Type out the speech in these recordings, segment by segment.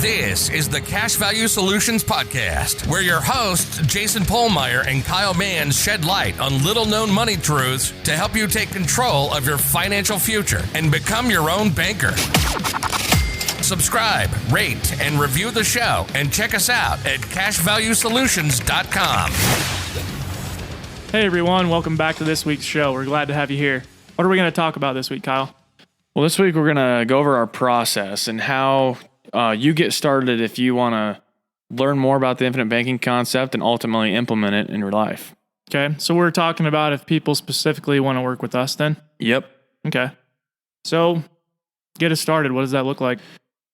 This is the Cash Value Solutions Podcast, where your hosts, Jason Pohlmeyer and Kyle Mann, shed light on little-known money truths to help you take control of your financial future and become your own banker. Subscribe, rate, and review the show, and check us out at cashvaluesolutions.com. Hey everyone, welcome back to this week's show. We're glad to have you here. What are we going to talk about this week, Kyle? Well, this week we're going to go over our process and how you get started if you want to learn more about the infinite banking concept and ultimately implement it in your life. Okay, so we're talking about if people specifically want to work with us then? Yep. Okay. So, get us started. What does that look like?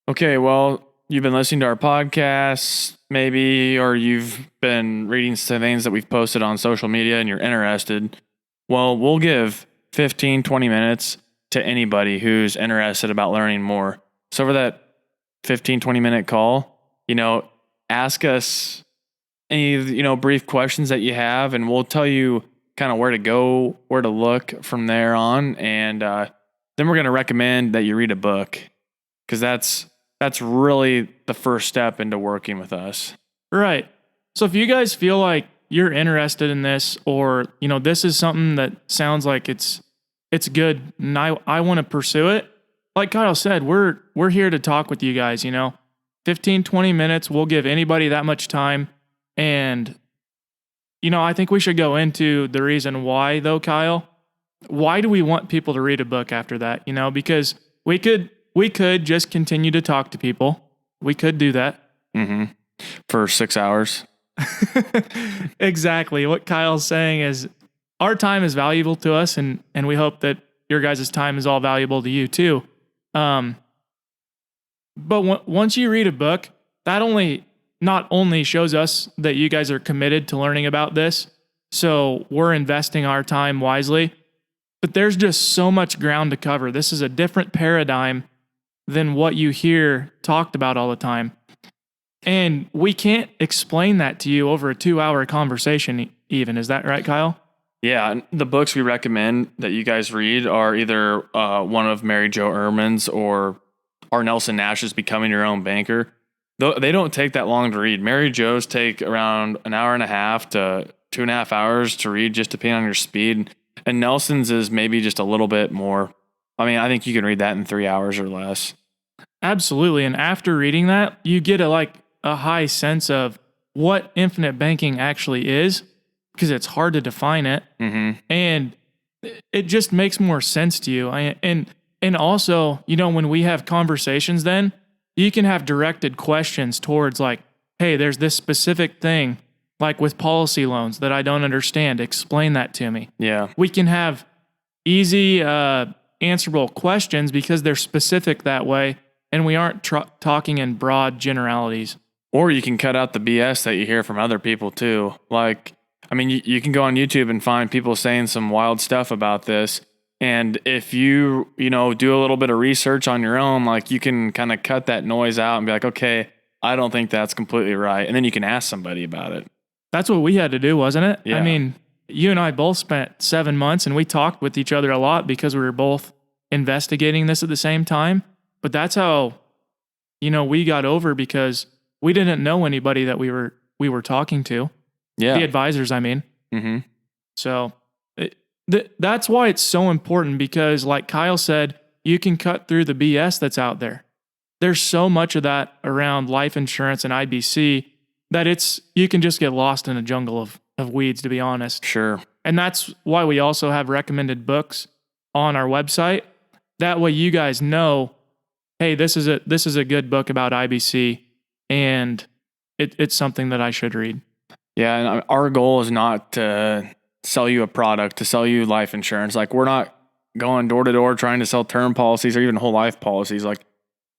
Okay, well, you've been listening to our podcasts, maybe, or you've been reading some things that we've posted on social media and you're interested. Well, we'll give 15, 20 minutes to anybody who's interested about learning more. So for that 15, 20 minute call, ask us any, brief questions that you have, and we'll tell you kind of where to go, where to look from there on. And then we're going to recommend that you read a book, because that's really the first step into working with us. Right. So if you guys feel like you're interested in this, or, this is something that sounds like it's good and I want to pursue it, like Kyle said, we're here to talk with you guys, 15, 20 minutes. We'll give anybody that much time. And, I think we should go into the reason why though, Kyle. Why do we want people to read a book after that? Because we could just continue to talk to people. We could do that. Mm-hmm. For 6 hours. Exactly. What Kyle's saying is our time is valuable to us, and we hope that your guys' time is all valuable to you too. But once you read a book, that not only shows us that you guys are committed to learning about this, so we're investing our time wisely, but there's just so much ground to cover. This is a different paradigm than what you hear talked about all the time. And we can't explain that to you over a 2-hour conversation even. Is that right, Kyle? Yeah, the books we recommend that you guys read are either one of Mary Jo Ehrman's or R. Nelson Nash's Becoming Your Own Banker. They don't take that long to read. Mary Jo's take around an hour and a half to 2.5 hours to read, just depending on your speed. And Nelson's is maybe just a little bit more. I mean, I think you can read that in 3 hours or less. Absolutely. And after reading that, you get a high sense of what infinite banking actually is, because it's hard to define it. Mm-hmm. And it just makes more sense to you. And also, when we have conversations, then you can have directed questions towards hey, there's this specific thing, like with policy loans that I don't understand. Explain that to me. Yeah. We can have easy, answerable questions because they're specific that way, and we aren't talking in broad generalities. Or you can cut out the BS that you hear from other people too. You can go on YouTube and find people saying some wild stuff about this. And if you, do a little bit of research on your own, you can kind of cut that noise out and be like, okay, I don't think that's completely right. And then you can ask somebody about it. That's what we had to do, wasn't it? Yeah. I mean, you and I both spent 7 months and we talked with each other a lot because we were both investigating this at the same time. But that's how, we got over, because we didn't know anybody that we were talking to. Yeah. The advisors, I mean. Mm-hmm. So that's why it's so important, because like Kyle said, you can cut through the BS that's out there. There's so much of that around life insurance and IBC that you can just get lost in a jungle of weeds, to be honest. Sure. And that's why we also have recommended books on our website. That way you guys know, hey, this is a good book about IBC, and it's something that I should read. Yeah, and our goal is not to sell you a product, to sell you life insurance. We're not going door to door trying to sell term policies or even whole life policies.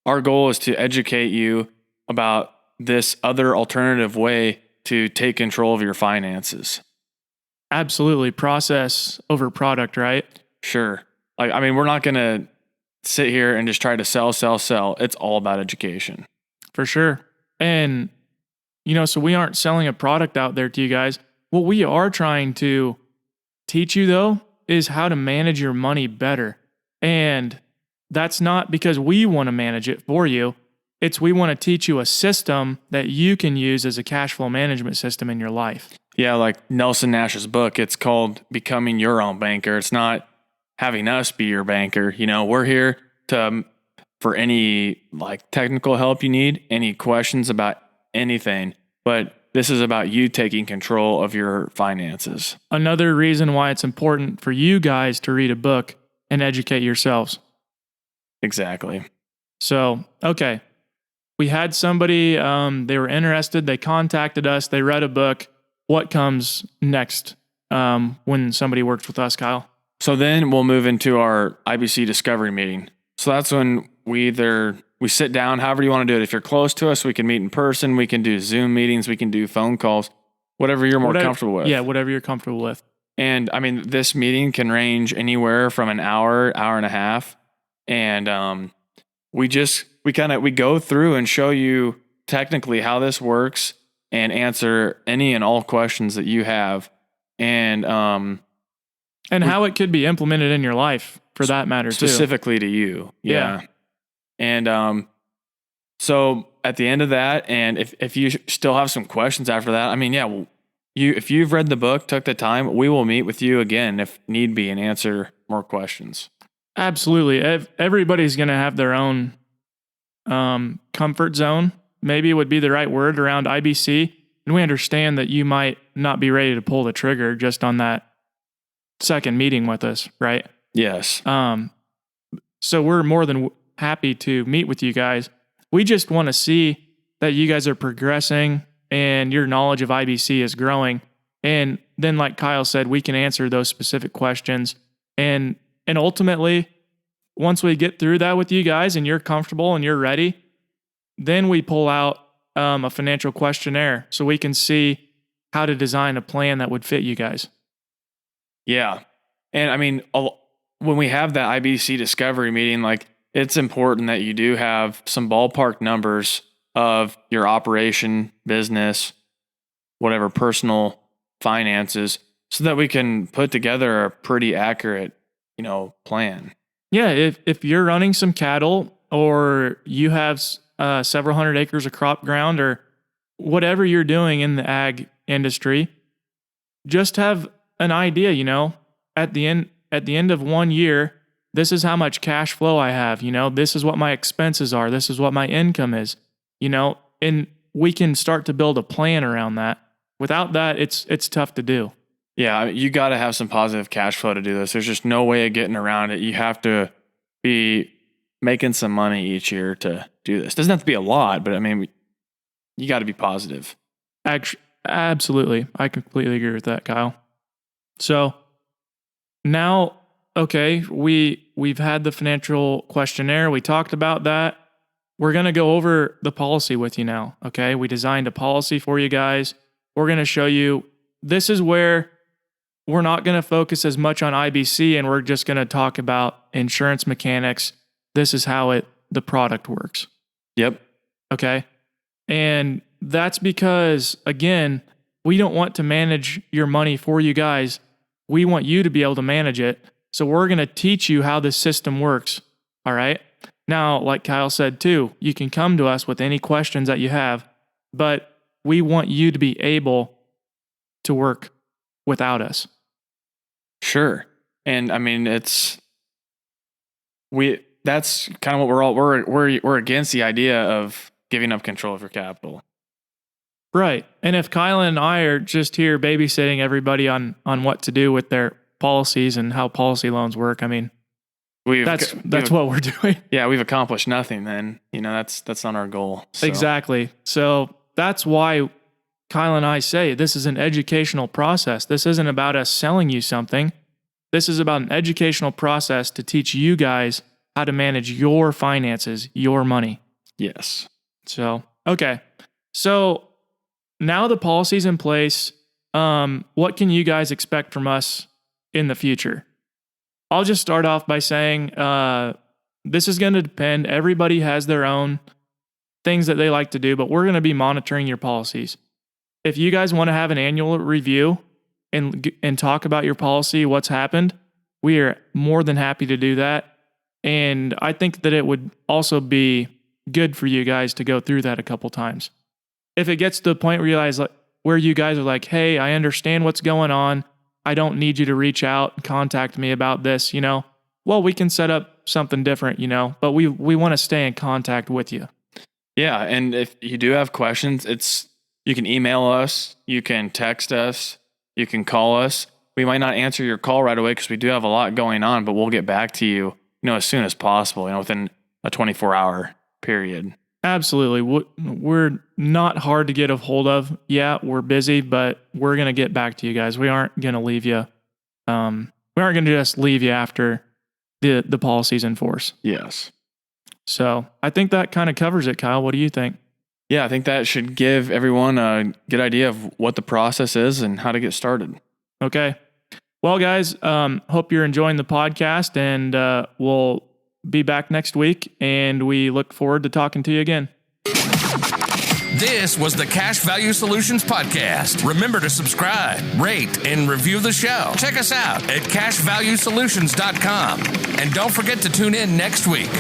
Our goal is to educate you about this other alternative way to take control of your finances. Absolutely. Process over product, right? Sure. We're not going to sit here and just try to sell. It's all about education. For sure. And, so we aren't selling a product out there to you guys. What we are trying to teach you, though, is how to manage your money better. And that's not because we want to manage it for you. we want to teach you a system that you can use as a cash flow management system in your life. Yeah, like Nelson Nash's book, it's called Becoming Your Own Banker. It's not having us be your banker. We're here for any like technical help you need, any questions about anything, but this is about you taking control of your finances. Another reason why it's important for you guys to read a book and educate yourselves. Exactly. So, okay. We had somebody, they were interested, they contacted us, they read a book. What comes next when somebody works with us, Kyle? So then we'll move into our IBC discovery meeting. So that's when we sit down, however you want to do it. If you're close to us, we can meet in person, we can do Zoom meetings, we can do phone calls, whatever you're more comfortable with. Yeah, whatever you're comfortable with. And I mean, this meeting can range anywhere from an hour and a half. And we go through and show you technically how this works and answer any and all questions that you have. And how it could be implemented in your life for that matter too. Specifically to you. Yeah. And so at the end of that, and if you still have some questions after that, I mean, yeah, if you've read the book, took the time, we will meet with you again if need be and answer more questions. Absolutely. Everybody's going to have their own comfort zone, maybe would be the right word, around IBC. And we understand that you might not be ready to pull the trigger just on that second meeting with us, right? Yes. So we're more than happy to meet with you guys. We just want to see that you guys are progressing and your knowledge of IBC is growing. And then, like Kyle said, we can answer those specific questions. And ultimately, once we get through that with you guys and you're comfortable and you're ready, then we pull out a financial questionnaire so we can see how to design a plan that would fit you guys. Yeah. And I mean, when we have that IBC discovery meeting, like, it's important that you do have some ballpark numbers of your operation, business, whatever, personal finances, so that we can put together a pretty accurate, plan. Yeah, if you're running some cattle or you have several hundred acres of crop ground or whatever you're doing in the ag industry, just have an idea, at the end of 1 year, this is how much cash flow I have, this is what my expenses are, this is what my income is, and we can start to build a plan around that. Without that, it's tough to do. Yeah, you got to have some positive cash flow to do this. There's just no way of getting around it. You have to be making some money each year to do this. Doesn't have to be a lot, but I mean, you got to be positive. Absolutely. I completely agree with that, Kyle. So now, okay, we've had the financial questionnaire. We talked about that. We're going to go over the policy with you now, okay? We designed a policy for you guys. We're going to show you, this is where we're not going to focus as much on IBC and we're just going to talk about insurance mechanics. This is how the product works. Yep. Okay. And that's because, again, we don't want to manage your money for you guys. We want you to be able to manage it. So we're going to teach you how this system works. All right. Now, like Kyle said too, you can come to us with any questions that you have, but we want you to be able to work without us. Sure. And I mean, that's kind of what we're against the idea of giving up control of your capital. Right. And if Kyle and I are just here babysitting everybody on what to do with their policies and how policy loans work, I mean, that's what we're doing. Yeah, we've accomplished nothing then. That's not our goal. So. Exactly. So that's why Kyle and I say this is an educational process. This isn't about us selling you something. This is about an educational process to teach you guys how to manage your finances, your money. Yes. So, okay. So now the policy's in place. What can you guys expect from us in the future? I'll just start off by saying this is going to depend. Everybody has their own things that they like to do, but we're going to be monitoring your policies. If you guys want to have an annual review and talk about your policy, what's happened, we are more than happy to do that. And I think that it would also be good for you guys to go through that a couple times. If it gets to the point where you guys are like, hey, I understand what's going on. I don't need you to reach out and contact me about this, well, we can set up something different, but we want to stay in contact with you. Yeah. And if you do have questions, you can email us, you can text us, you can call us. We might not answer your call right away because we do have a lot going on, but we'll get back to you, as soon as possible, within a 24-hour period. Absolutely. We're not hard to get a hold of. Yeah, we're busy, but we're going to get back to you guys. We aren't going to leave you. We aren't going to just leave you after the policy's in force. Yes. So I think that kind of covers it, Kyle. What do you think? Yeah, I think that should give everyone a good idea of what the process is and how to get started. Okay. Well, guys, hope you're enjoying the podcast, and we'll be back next week, and we look forward to talking to you again. This was the Cash Value Solutions Podcast. Remember to subscribe, rate, and review the show. Check us out at cashvaluesolutions.com. And don't forget to tune in next week.